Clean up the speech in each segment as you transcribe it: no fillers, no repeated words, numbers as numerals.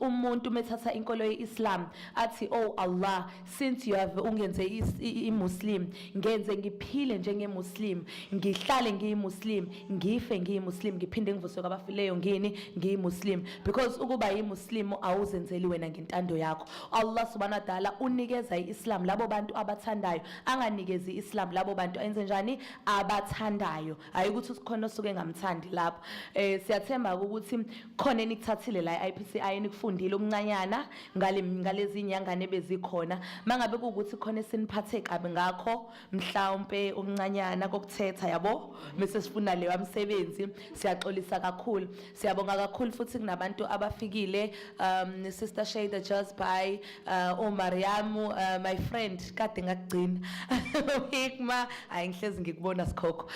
umuntu methatha inkolo yeIslam athi oh Allah, since you have ungenze iMuslim, ngenze ngiphile njengeMuslim, ngihlale ngiyiMuslim, ngife ngiyiMuslim, ngiphinde ngivuswe kwabafileyo ngiyiMuslim, because ukuba yiMuslim awuzenzeli wena ngentando yakho. Allah subhanahu wa ta'ala unikeza iIslam labo bantu abathandayo, anganikezi iIslam labo bantu enze njani abathandayo, hayi ukuthi usikhona osuke ngamthandi lapho. Siyathemba ukuthi khona enikuthathile la IPCI nikufundile umncanyana ngalezi inyanga nebezikhona, mangabe ukuthi khona esiniphathe kabi ngakho mhlawumbe umncanyana kokuthetha yabo bese sifuna leyo umsebenzi, siyaxolisa kakhulu. Siyabonga kakhulu futhi kunabantu abafikile, Sister Shada just by Mariamu, my friend kade ngakugcina Hikma ayingihlezi ngikubona sikhokho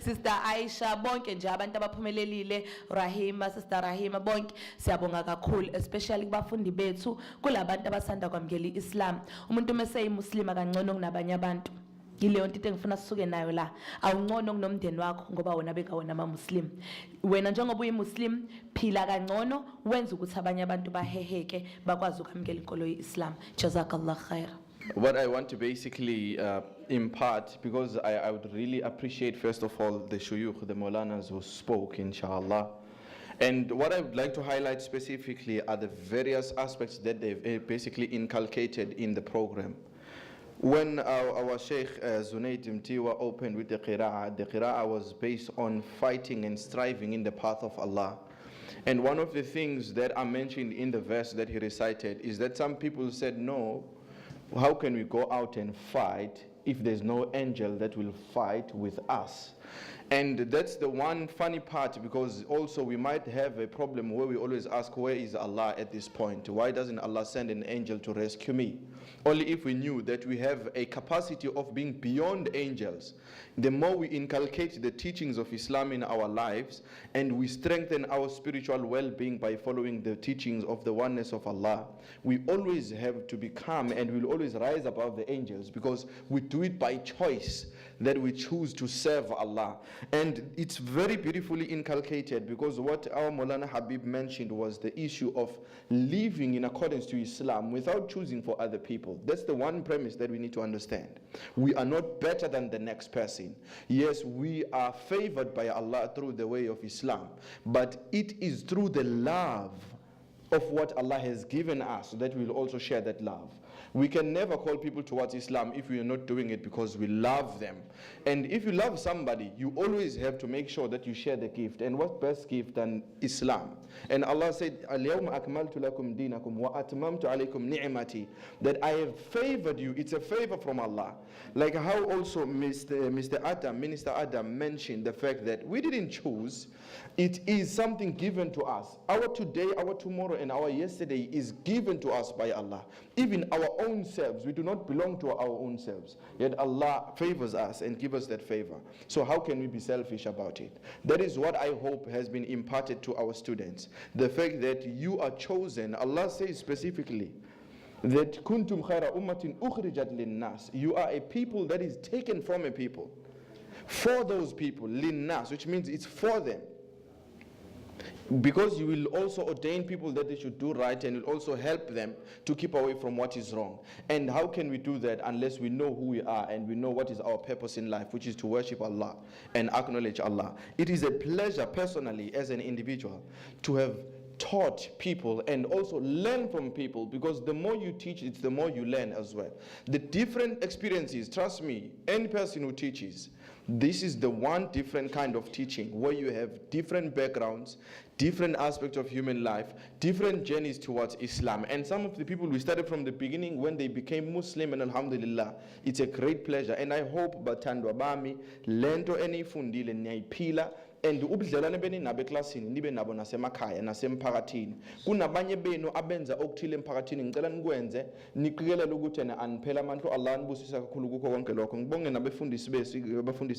Sister Aisha, bonke nje abantu abaphumelelile, Rahima, Sister Rahima, bonke siyabonga kakhulu, especially kubafundi bethu kulabantu abasanda kwamukela iIslam. Umuntu mase yiMuslima kangcono kunabanye abantu. Yileyo nto engifuna sisuke nayo la, awungcono kunomndeni wakho ngoba wona bekawona amaMuslim. Wena njengoba uyiMuslim phila kangcono, wenza ukuthi abanye abantu baheheke bakwazi ukwamukela inkolo yeIslam. Jazakallah khair. What I want to basically impart, because I would really appreciate first of all the shuyukh, the Maulanas who spoke, inshallah. And what I would like to highlight specifically are the various aspects that they've basically inculcated in the program. When our Sheikh Zunaid Mtiwa opened with the qira'ah was based on fighting and striving in the path of Allah. And one of the things that are mentioned in the verse that he recited is that some people said, no, how can we go out and fight if there's no angel that will fight with us? And that's the one funny part, because also we might have a problem where we always ask, where is Allah at this point? Why doesn't Allah send an angel to rescue me? Only if we knew that we have a capacity of being beyond angels. The more we inculcate the teachings of Islam in our lives, and we strengthen our spiritual well-being by following the teachings of the oneness of Allah, we always have to become, and we'll always rise above the angels, because we do it by choice, that we choose to serve Allah. And it's very beautifully inculcated, because what our Maulana Habib mentioned was the issue of living in accordance to Islam without choosing for other people. That's the one premise that we need to understand. We are not better than the next person. Yes, we are favored by Allah through the way of Islam, but it is through the love of what Allah has given us that we'll also share that love. We can never call people towards Islam if we are not doing it because we love them. And if you love somebody, you always have to make sure that you share the gift. And what best gift than Islam? And Allah said, "Al-yawma akmaltu lakum dinakum wa atmamtu alaykum ni'mati." That I have favored you. It's a favor from Allah. Like how also Minister Adam mentioned the fact that we didn't choose. It is something given to us. Our today, our tomorrow, and our yesterday is given to us by Allah. Even our own selves, we do not belong to our own selves. Yet Allah favors us and gives us that favor. So how can we be selfish about it? That is what I hope has been imparted to our students. The fact that you are chosen. Allah says specifically that kuntum khayra ummatin ukhrijat linnas. You are a people that is taken from a people. For those people, linnas, which means it's for them. Because you will also ordain people that they should do right, and will also help them to keep away from what is wrong. And how can we do that unless we know who we are and we know what is our purpose in life, which is to worship Allah and acknowledge Allah. It is a pleasure personally as an individual to have taught people and also learn from people, because the more you teach, it's the more you learn as well. The different experiences, trust me, any person who teaches, this is the one different kind of teaching where you have different backgrounds, different aspects of human life, different journeys towards Islam. And some of the people we started from the beginning when they became Muslim, and Alhamdulillah, it's a great pleasure. And I hope bathandwa bami lento enifundile niyayiphila, and ubudlelwane beni nabe eklasini nibe nabo nasemakhaya nasemphakathini. Kunabanye benu abenza okuthile emphakathini, ngicela nikwenze niqikelele ukuthi na aniphela amandla Allah anibusisa kakhulu kukho konke lokho. Ngibonge nabafundisi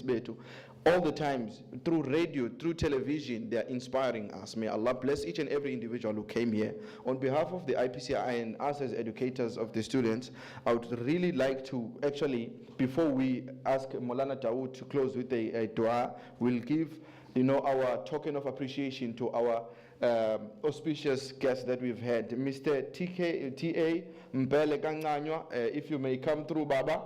bethu all the times, through radio, through television, they are inspiring us. May Allah bless each and every individual who came here. On behalf of the IPCI and us as educators of the students, I would really like to actually, before we ask Maulana Dawood to close with a dua, we'll give our token of appreciation to our auspicious guests that we've had. Mr. T.A. Mbele Kanganywa, if you may come through, Baba.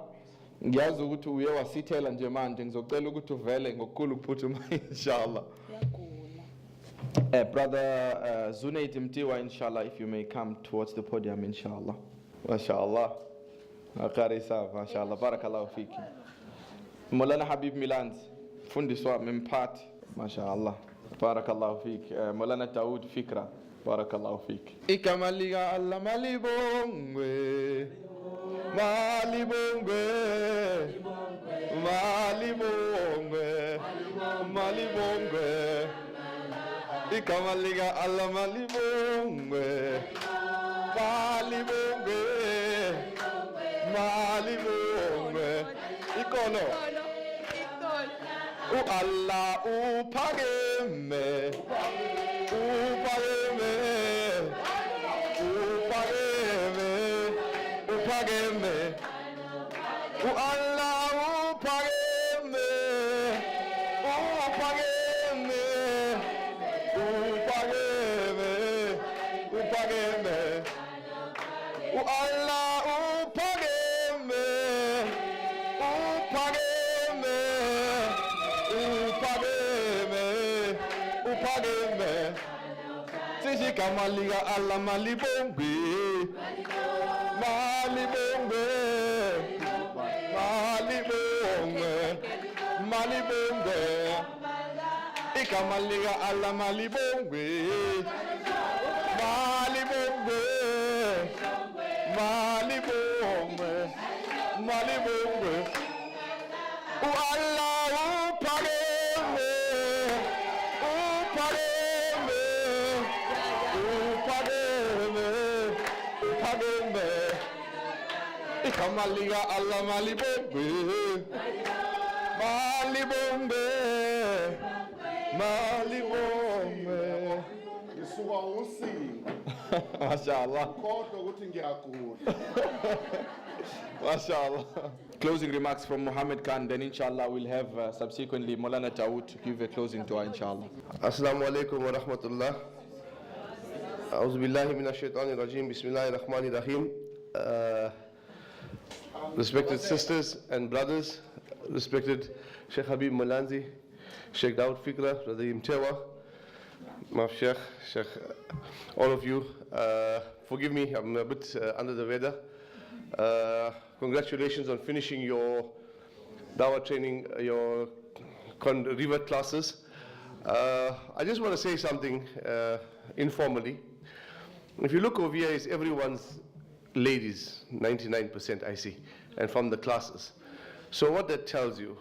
Ngiyazi ukuthi uye wasithela nje manje ngizocela ukuthi uvele ngokukhulu ukuphuthuma inshallah. Brother Zunaid Mtiwa, inshallah, if you may come towards the podium, inshallah. MashaAllah. Akarisa, MashaAllah. Barakallahu fiki. Maulana Habib Milanz, fundiswa mimpati, MashaAllah. Barakallahu fiki. Maulana Daoud Fikra, Barakallahu fiki. Ikamaliga Allah malibongwe, malibongwe, malibongwe, malibongwe. Ikamaliga Allah malibongwe, malibongwe, malibongwe. Ikono. Allah upageme, upageme, upageme, upageme. Allah upageme, upageme, upageme, upageme. Allah upageme, upageme, upageme. Sisi kamaliga Allah malibongwe, malibongwe, malibongwe, malibongwe. Ikamaliga Allah malibongwe, malibongwe, malibongwe, malibongwe. Allah upageme, upageme, upageme, upageme. Ikamaliga Allah malibongwe, malibongwe, malibongwe. Isuka usinga. MashaAllah. Kodwa ukuthi ngiyagula. MashaAllah. Closing remarks from Muhammad Khan, then inshallah we'll have subsequently Maulana Dawood to give a closing dua, inshallah. Assalamu alaikum wa rahmatullah. A'udhu billahi minash shaitanir rajim. Bismillahir rahmanir rahim. Respected sisters and brothers, respected Sheikh Habib Malanzi, Sheikh Daoud Fikra, Brother Imtewa, Maf Sheikh, all of you, forgive me, I'm a bit under the weather. Congratulations on finishing your Dawah training, your Revert classes. I just want to say something informally. If you look over here, it's everyone's ladies, 99% I see, and from the classes. So what that tells you,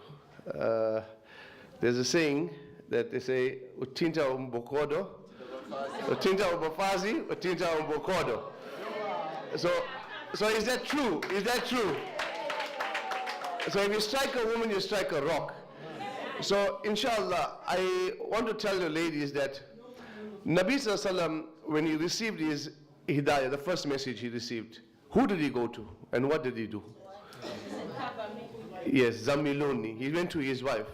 there's a saying that they say, utinta umbokodo, utinta umbofazi, utinta umbokodo. So is that true? Is that true? So if you strike a woman, you strike a rock. So inshallah, I want to tell you ladies that Nabi Sallallahu Alaihi Wasallam, when he received his hidayah, the first message he received, who did he go to and what did he do? Yes, Zamiloni. He went to his wife.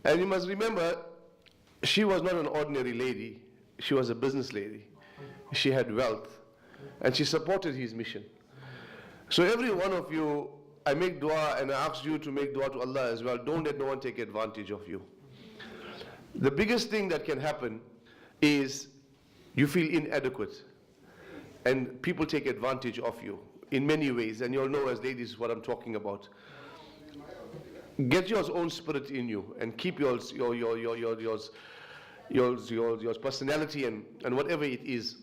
And you must remember, she was not an ordinary lady. She was a business lady. She had wealth. And she supported his mission. So every one of you, I make dua and I ask you to make dua to Allah as well. Don't let no one take advantage of you. The biggest thing that can happen is you feel inadequate. And people take advantage of you in many ways. And you'll know as ladies what I'm talking about. Get your own spirit in you and keep your personality and whatever it is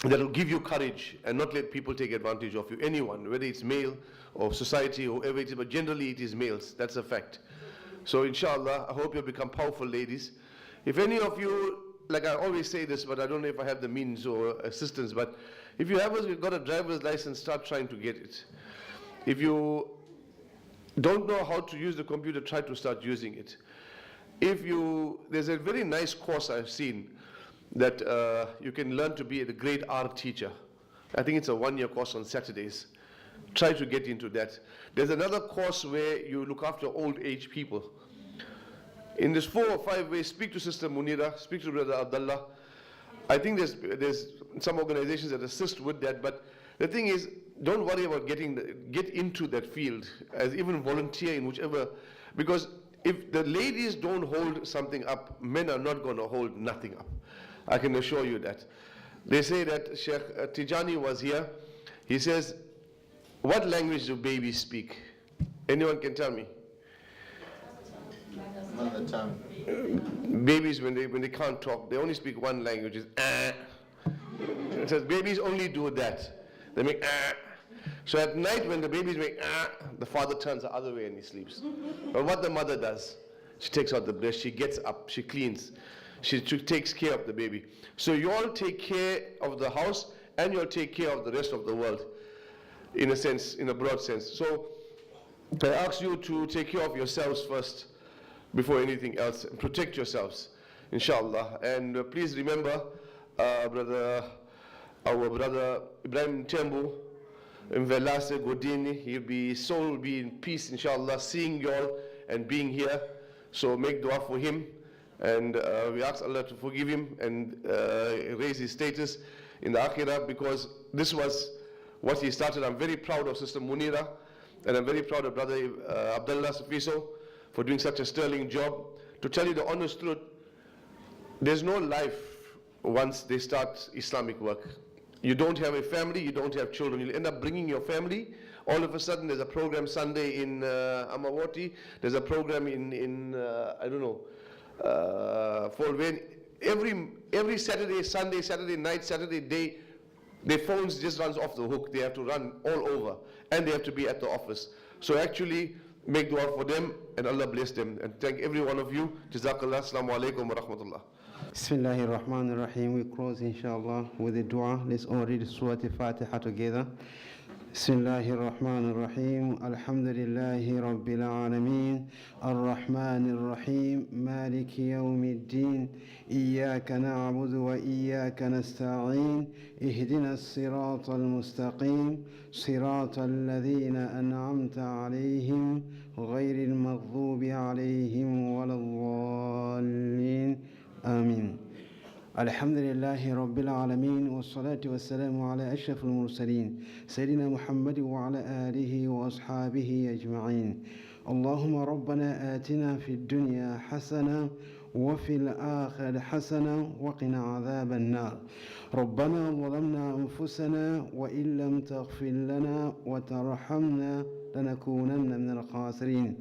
that will give you courage and not let people take advantage of you. Anyone, whether it's male or society or whoever it is, but generally it is males. That's a fact. So inshallah, I hope you become powerful ladies. If any of you, like I always say this, but I don't know if I have the means or assistance, but if you haven't got a driver's license, start trying to get it. If you don't know how to use the computer, try to start using it. There's a very nice course I've seen that you can learn to be a grade R teacher. I think it's a 1-year course on Saturdays. Try to get into that. There's another course where you look after old age people. In this 4 or 5 ways, speak to Sister Munira, speak to Brother Abdullah. I think there's some organizations that assist with that, but the thing is, don't worry about get into that field, as even volunteer in whichever, because if the ladies don't hold something up, men are not going to hold nothing up. I can assure you that. They say that Sheikh Tijani was here. He says, what language do babies speak? Anyone can tell me? Mother tongue. Babies, when they can't talk, they only speak one language. It's It says babies only do that. They make So at night when the babies make the father turns the other way and he sleeps. But what the mother does, she takes out the breast, she gets up, she cleans, she takes care of the baby. So you all take care of the house and you'll take care of the rest of the world, in a sense, in a broad sense. So I ask you to take care of yourselves first before anything else, and protect yourselves, inshallah. And please remember, our brother Ibrahim Tembu, Mvelase Godini, his soul will be in peace, inshallah, seeing you all and being here. So make dua for him, and we ask Allah to forgive him and raise his status in the akhirah, because this was what he started. I'm very proud of Sister Munira, and I'm very proud of Brother Abdullah Safiso for doing such a sterling job. To tell you the honest truth, there's no life once they start Islamic work. You don't have a family, you don't have children. You'll end up bringing your family. All of a sudden, there's a program Sunday in Amawati. There's a program in I don't know, Fort Wayne. Every Saturday, Sunday, Saturday night, Saturday day, their phones just runs off the hook. They have to run all over, and they have to be at the office. So actually, make dua for them, and Allah bless them. And thank every one of you. Jazakallah. Assalamu alaikum wa rahmatullah. Bismillahir Rahmanir Rahim. We close inshallah with the dua. Let's all read Surah Al-Fatiha together. Bismillahir Rahmanir Rahim. Alhamdulillahi Rabbil Alameen. Ar-Rahmanir Rahim. Maliki Yawmiddin. Iyyaka na'budu wa iyyaka nasta'in. Ihdina as-sirata al-mustaqim. Sirata alladhina an'amta alayhim. Ghayril maghdubi alayhim waladdallin. آمين. الحمد لله رب العالمين والصلاة والسلام على أشرف المرسلين سيدنا محمد وعلى آله وأصحابه أجمعين. اللهم ربنا آتنا في الدنيا حسنة وفي الآخرة حسنة وقنا عذاب النار. ربنا ظلمنا أنفسنا وإن لم تغفر لنا وترحمنا لنكونن من الخاسرين.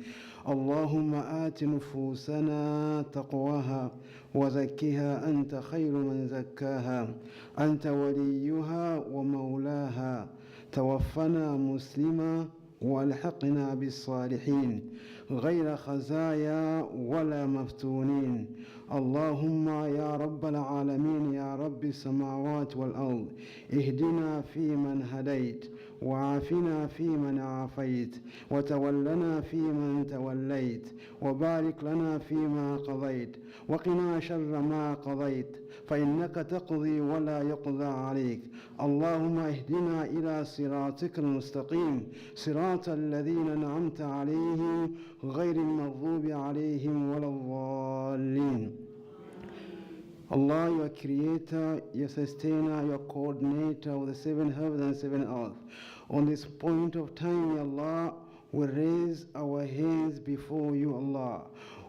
اللهم آت نفوسنا تقواها وزكها أنت خير من زكاها أنت وليها ومولاها. توفنا مسلما والحقنا بالصالحين غير خزايا ولا مفتونين. اللهم يا رب العالمين يا رب السماوات والأرض اهدنا فيمن هديت وعافنا فيمن عافيت وتولنا فيمن توليت وبارك لنا فيما قضيت وقنا شر ما قضيت فإنك تقضي ولا يقضى عليك. اللهم اهدنا إلى صراطك المستقيم صراط الذين أنعمت عليهم غير المغضوب عليهم ولا الضالين. Allah, your creator, your sustainer, your coordinator of the seven heavens and seven earth. On this point of time, Ya Allah, we raise our hands before you, Allah.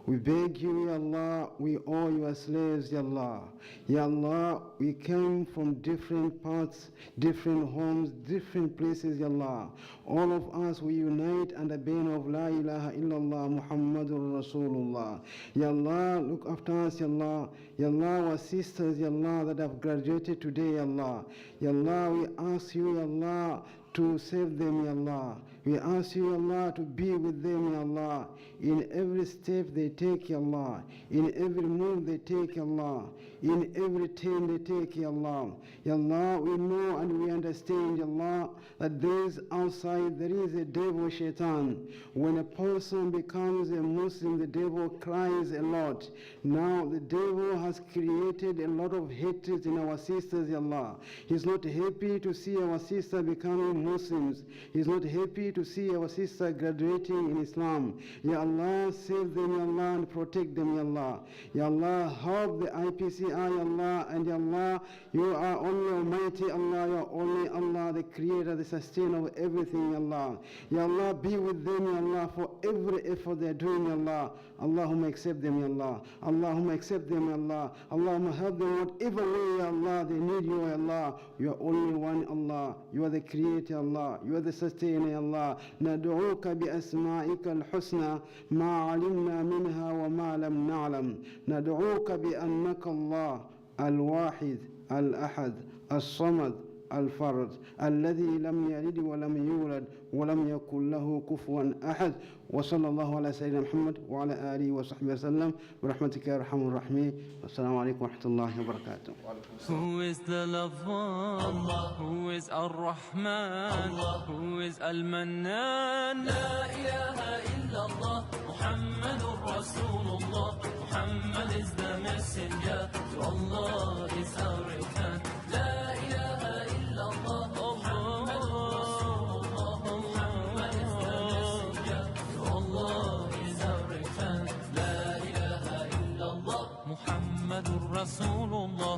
We beg you, Ya Allah, we all your slaves, Ya Allah. Ya Allah, we came from different parts, different homes, different places, Ya Allah. All of us, we unite under the banner of La ilaha illallah Muhammadur Rasulullah. Ya Allah, look after us, Ya Allah. Ya Allah, our sisters, Ya Allah, that have graduated today, Ya Allah. Ya Allah, we ask you, Ya Allah, to save them, Ya Allah. We ask you, Allah, to be with them, Ya Allah, in every step they take, Ya Allah, in every move they take, Ya Allah, in every turn they take, Ya Allah. Ya Allah, we know and we understand, Ya Allah, that there is outside, there is a devil, shaitan. When a person becomes a Muslim, the devil cries a lot. Now the devil has created a lot of hatred in our sisters, Ya Allah. He's not happy to see our sister becoming Muslims. He's not happy to see our sister graduating in Islam. Ya Allah, save them, Ya Allah, and protect them, Ya Allah. Ya Allah, help the IPCI, Ya Allah, and Ya Allah, you are only Almighty Allah, you are only Allah, the creator, the sustainer of everything, Ya Allah. Ya Allah, be with them, Ya Allah, for every effort they are doing, Ya Allah. Allahumma accept them, Ya Allah. Allahumma accept them, Ya Allah. Allahumma help them whatever way, Ya Allah, they need you, Ya Allah. You are only one, Allah. You are the creator, Allah. You are the sustainer, Allah. ندعوك بأسمائك الحسنى ما علمنا منها وما لم نعلم. ندعوك بأنك الله الواحد الأحد الصمد الفرد الذي لم يلد ولم يولد ولم يكن له كفوا أحد. وصلى الله على سيدنا محمد وعلى آله وصحبه وسلم برحمتك يا أرحم الراحمين. والسلام عليكم ورحمة الله وبركاته. Who is the loved one? Allah. Who is Ar-Rahman? Allah. Who is Al-Mannan? La ilaha illallah. Muhammadur Rasulullah. Muhammad is the messenger. To Allah is our return. La ilaha illallah. Muhammad Rasulullah. Muhammad is the messenger. To Allah is our return. La ilaha illallah. Muhammadur Rasulullah.